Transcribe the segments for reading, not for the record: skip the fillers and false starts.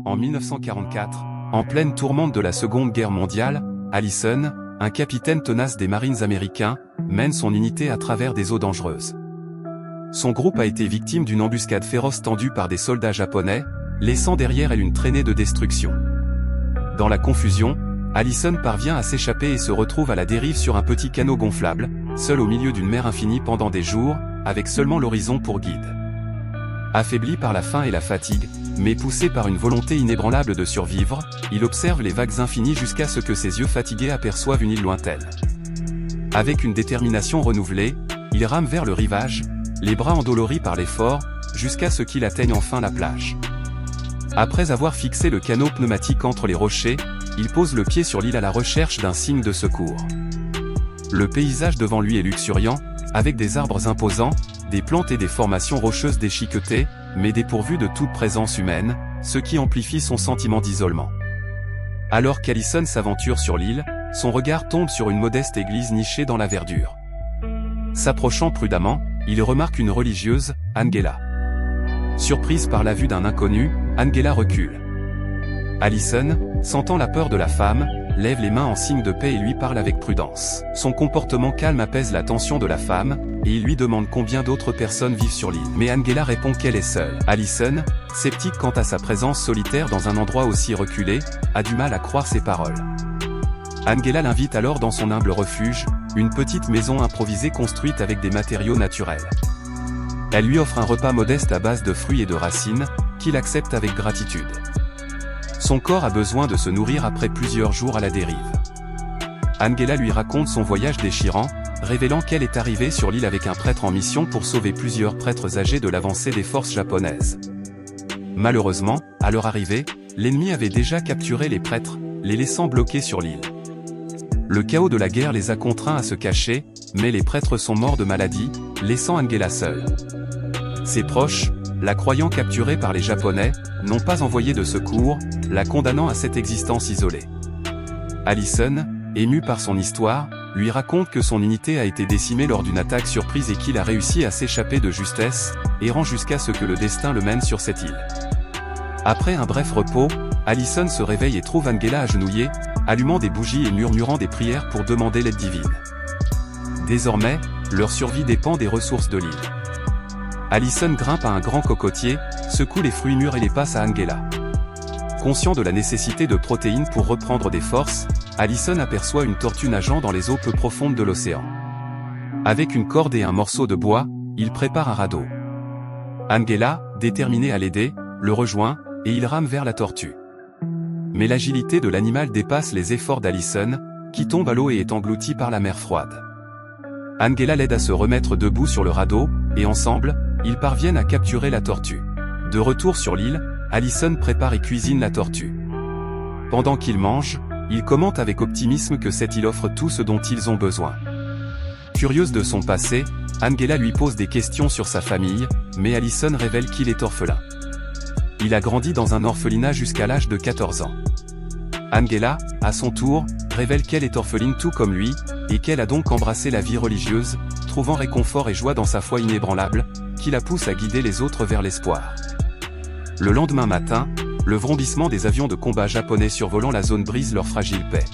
En 1944, en pleine tourmente de la Seconde Guerre mondiale, Allison, un capitaine tenace des Marines américains, mène son unité à travers des eaux dangereuses. Son groupe a été victime d'une embuscade féroce tendue par des soldats japonais, laissant derrière elle une traînée de destruction. Dans la confusion, Allison parvient à s'échapper et se retrouve à la dérive sur un petit canot gonflable, seul au milieu d'une mer infinie pendant des jours, avec seulement l'horizon pour guide. Affaibli par la faim et la fatigue, mais poussé par une volonté inébranlable de survivre, il observe les vagues infinies jusqu'à ce que ses yeux fatigués aperçoivent une île lointaine. Avec une détermination renouvelée, il rame vers le rivage, les bras endoloris par l'effort, jusqu'à ce qu'il atteigne enfin la plage. Après avoir fixé le canot pneumatique entre les rochers, il pose le pied sur l'île à la recherche d'un signe de secours. Le paysage devant lui est luxuriant, avec des arbres imposants, des plantes et des formations rocheuses déchiquetées, mais dépourvues de toute présence humaine, ce qui amplifie son sentiment d'isolement. Alors qu'Allison s'aventure sur l'île, son regard tombe sur une modeste église nichée dans la verdure. S'approchant prudemment, il remarque une religieuse, Angela. Surprise par la vue d'un inconnu, Angela recule. Allison, sentant la peur de la femme, lève les mains en signe de paix et lui parle avec prudence. Son comportement calme apaise la tension de la femme, et il lui demande combien d'autres personnes vivent sur l'île. Mais Angela répond qu'elle est seule. Allison, sceptique quant à sa présence solitaire dans un endroit aussi reculé, a du mal à croire ses paroles. Angela l'invite alors dans son humble refuge, une petite maison improvisée construite avec des matériaux naturels. Elle lui offre un repas modeste à base de fruits et de racines, qu'il accepte avec gratitude. Son corps a besoin de se nourrir après plusieurs jours à la dérive. Angela lui raconte son voyage déchirant, révélant qu'elle est arrivée sur l'île avec un prêtre en mission pour sauver plusieurs prêtres âgés de l'avancée des forces japonaises. Malheureusement, à leur arrivée, l'ennemi avait déjà capturé les prêtres, les laissant bloqués sur l'île. Le chaos de la guerre les a contraints à se cacher, mais les prêtres sont morts de maladie, laissant Angela seule. Ses proches, la croyant capturée par les Japonais, n'ont pas envoyé de secours, la condamnant à cette existence isolée. Allison, ému par son histoire, lui raconte que son unité a été décimée lors d'une attaque surprise et qu'il a réussi à s'échapper de justesse, errant jusqu'à ce que le destin le mène sur cette île. Après un bref repos, Allison se réveille et trouve Angela agenouillée, allumant des bougies et murmurant des prières pour demander l'aide divine. Désormais, leur survie dépend des ressources de l'île. Allison grimpe à un grand cocotier, secoue les fruits mûrs et les passe à Angela. Conscient de la nécessité de protéines pour reprendre des forces, Allison aperçoit une tortue nageant dans les eaux peu profondes de l'océan. Avec une corde et un morceau de bois, il prépare un radeau. Angela, déterminée à l'aider, le rejoint, et il rame vers la tortue. Mais l'agilité de l'animal dépasse les efforts d'Allison, qui tombe à l'eau et est engloutie par la mer froide. Angela l'aide à se remettre debout sur le radeau, et ensemble, ils parviennent à capturer la tortue. De retour sur l'île, Allison prépare et cuisine la tortue. Pendant qu'ils mangent, il commente avec optimisme que cette île offre tout ce dont ils ont besoin. Curieuse de son passé, Angela lui pose des questions sur sa famille, mais Allison révèle qu'il est orphelin. Il a grandi dans un orphelinat jusqu'à l'âge de 14 ans. Angela, à son tour, révèle qu'elle est orpheline tout comme lui, et qu'elle a donc embrassé la vie religieuse, trouvant réconfort et joie dans sa foi inébranlable, qui la pousse à guider les autres vers l'espoir. Le lendemain matin, le vrombissement des avions de combat japonais survolant la zone brise leur fragile paix.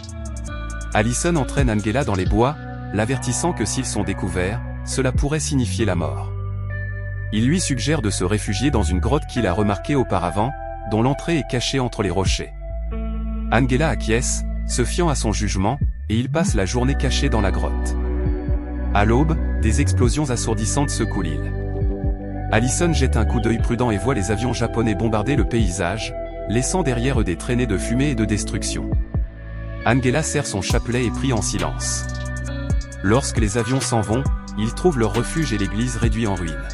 Allison entraîne Angela dans les bois, l'avertissant que s'ils sont découverts, cela pourrait signifier la mort. Il lui suggère de se réfugier dans une grotte qu'il a remarquée auparavant, dont l'entrée est cachée entre les rochers. Angela acquiesce, se fiant à son jugement, et il passe la journée caché dans la grotte. À l'aube, des explosions assourdissantes secouent l'île. Allison jette un coup d'œil prudent et voit les avions japonais bombarder le paysage, laissant derrière eux des traînées de fumée et de destruction. Angela serre son chapelet et prie en silence. Lorsque les avions s'en vont, ils trouvent leur refuge et l'église réduite en ruines.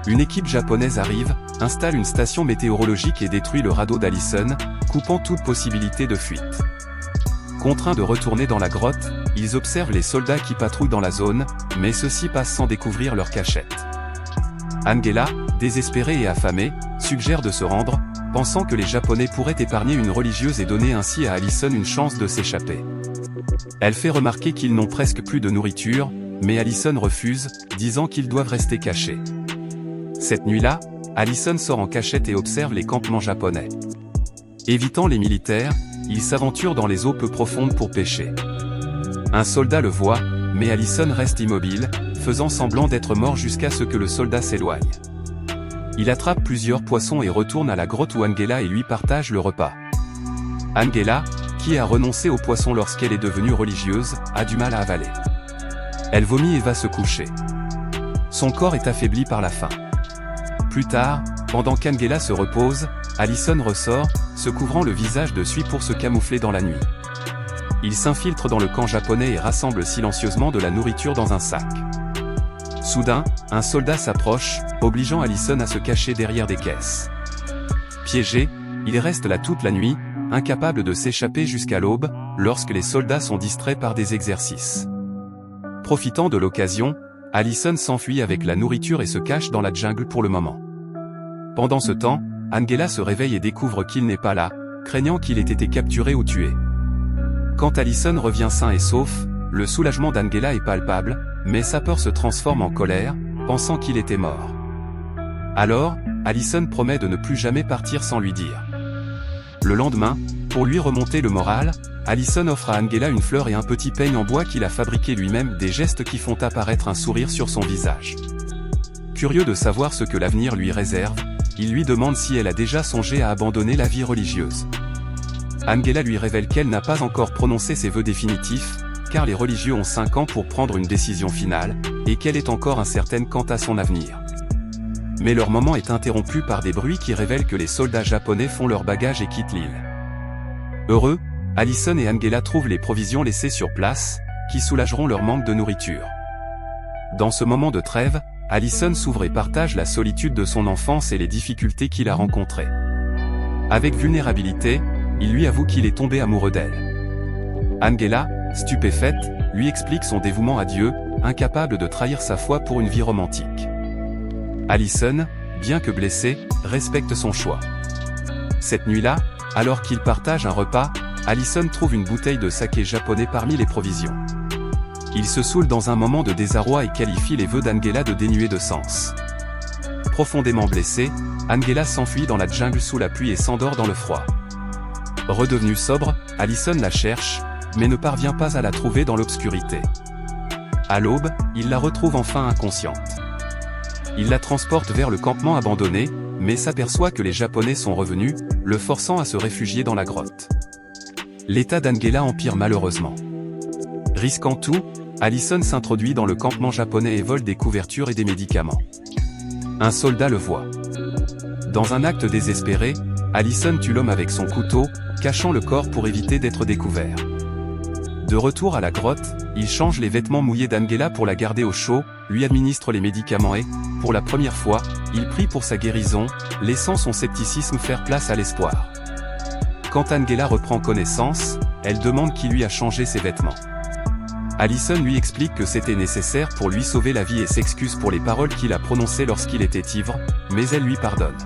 Une équipe japonaise arrive, installe une station météorologique et détruit le radeau d'Allison, coupant toute possibilité de fuite. Contraints de retourner dans la grotte, ils observent les soldats qui patrouillent dans la zone, mais ceux-ci passent sans découvrir leur cachette. Angela, désespérée et affamée, suggère de se rendre, pensant que les Japonais pourraient épargner une religieuse et donner ainsi à Allison une chance de s'échapper. Elle fait remarquer qu'ils n'ont presque plus de nourriture, mais Allison refuse, disant qu'ils doivent rester cachés. Cette nuit-là, Allison sort en cachette et observe les campements japonais. Évitant les militaires, il s'aventure dans les eaux peu profondes pour pêcher. Un soldat le voit, mais Allison reste immobile, faisant semblant d'être mort jusqu'à ce que le soldat s'éloigne. Il attrape plusieurs poissons et retourne à la grotte où Angela et lui partagent le repas. Angela, qui a renoncé aux poissons lorsqu'elle est devenue religieuse, a du mal à avaler. Elle vomit et va se coucher. Son corps est affaibli par la faim. Plus tard, pendant qu'Angela se repose, Allison ressort, se couvrant le visage de suie pour se camoufler dans la nuit. Il s'infiltre dans le camp japonais et rassemble silencieusement de la nourriture dans un sac. Soudain, un soldat s'approche, obligeant Allison à se cacher derrière des caisses. Piégé, il reste là toute la nuit, incapable de s'échapper jusqu'à l'aube, lorsque les soldats sont distraits par des exercices. Profitant de l'occasion, Allison s'enfuit avec la nourriture et se cache dans la jungle pour le moment. Pendant ce temps, Angela se réveille et découvre qu'il n'est pas là, craignant qu'il ait été capturé ou tué. Quand Allison revient sain et sauf, le soulagement d'Angela est palpable, mais sa peur se transforme en colère, pensant qu'il était mort. Alors, Allison promet de ne plus jamais partir sans lui dire. Le lendemain, pour lui remonter le moral, Allison offre à Angela une fleur et un petit peigne en bois qu'il a fabriqué lui-même, des gestes qui font apparaître un sourire sur son visage. Curieux de savoir ce que l'avenir lui réserve, il lui demande si elle a déjà songé à abandonner la vie religieuse. Angela lui révèle qu'elle n'a pas encore prononcé ses vœux définitifs, car les religieux ont 5 ans pour prendre une décision finale, et qu'elle est encore incertaine quant à son avenir. Mais leur moment est interrompu par des bruits qui révèlent que les soldats japonais font leur bagage et quittent l'île. Heureux, Allison et Angela trouvent les provisions laissées sur place, qui soulageront leur manque de nourriture. Dans ce moment de trêve, Allison s'ouvre et partage la solitude de son enfance et les difficultés qu'il a rencontrées. Avec vulnérabilité, il lui avoue qu'il est tombé amoureux d'elle. Angela, stupéfaite, lui explique son dévouement à Dieu, incapable de trahir sa foi pour une vie romantique. Allison, bien que blessée, respecte son choix. Cette nuit-là, alors qu'ils partagent un repas, Allison trouve une bouteille de saké japonais parmi les provisions. Il se saoule dans un moment de désarroi et qualifie les vœux d'Angela de dénués de sens. Profondément blessée, Angela s'enfuit dans la jungle sous la pluie et s'endort dans le froid. Redevenue sobre, Allison la cherche, mais ne parvient pas à la trouver dans l'obscurité. À l'aube, il la retrouve enfin inconsciente. Il la transporte vers le campement abandonné, mais s'aperçoit que les Japonais sont revenus, le forçant à se réfugier dans la grotte. L'état d'Angela empire malheureusement. Risquant tout, Allison s'introduit dans le campement japonais et vole des couvertures et des médicaments. Un soldat le voit. Dans un acte désespéré, Allison tue l'homme avec son couteau, cachant le corps pour éviter d'être découvert. De retour à la grotte, il change les vêtements mouillés d'Angela pour la garder au chaud, lui administre les médicaments et, pour la première fois, il prie pour sa guérison, laissant son scepticisme faire place à l'espoir. Quand Angela reprend connaissance, elle demande qui lui a changé ses vêtements. Allison lui explique que c'était nécessaire pour lui sauver la vie et s'excuse pour les paroles qu'il a prononcées lorsqu'il était ivre, mais elle lui pardonne.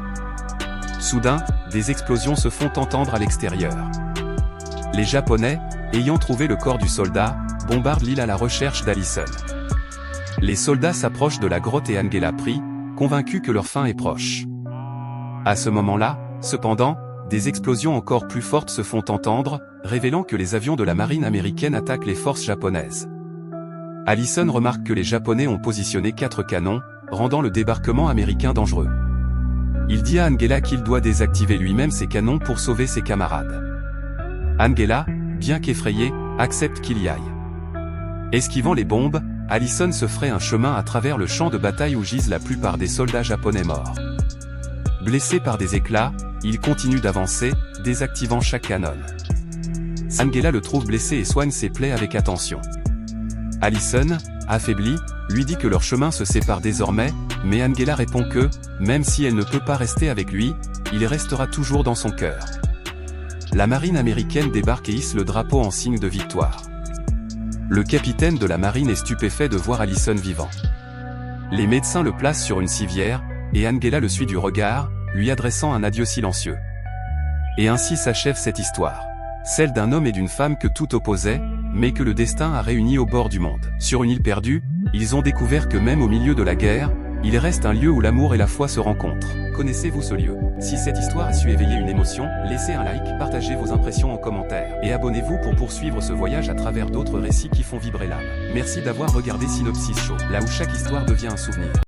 Soudain, des explosions se font entendre à l'extérieur. Les Japonais, ayant trouvé le corps du soldat, bombardent l'île à la recherche d'Allison. Les soldats s'approchent de la grotte et Angela prie, convaincue que leur fin est proche. À ce moment-là, cependant, des explosions encore plus fortes se font entendre, révélant que les avions de la marine américaine attaquent les forces japonaises. Allison remarque que les Japonais ont positionné 4 canons, rendant le débarquement américain dangereux. Il dit à Angela qu'il doit désactiver lui-même ses canons pour sauver ses camarades. Angela, bien qu'effrayée, accepte qu'il y aille. Esquivant les bombes, Allison se ferait un chemin à travers le champ de bataille où gisent la plupart des soldats japonais morts. Blessé par des éclats, il continue d'avancer, désactivant chaque canon. Angela le trouve blessé et soigne ses plaies avec attention. Allison, affaiblie, lui dit que leur chemin se sépare désormais, mais Angela répond que, même si elle ne peut pas rester avec lui, il restera toujours dans son cœur. La marine américaine débarque et hisse le drapeau en signe de victoire. Le capitaine de la marine est stupéfait de voir Allison vivant. Les médecins le placent sur une civière, et Angela le suit du regard, lui adressant un adieu silencieux. Et ainsi s'achève cette histoire. Celle d'un homme et d'une femme que tout opposait, mais que le destin a réunis au bord du monde. Sur une île perdue, ils ont découvert que même au milieu de la guerre, il reste un lieu où l'amour et la foi se rencontrent. Connaissez-vous ce lieu? Si cette histoire a su éveiller une émotion, laissez un like, partagez vos impressions en commentaire, et abonnez-vous pour poursuivre ce voyage à travers d'autres récits qui font vibrer l'âme. Merci d'avoir regardé Synopsis Show, là où chaque histoire devient un souvenir.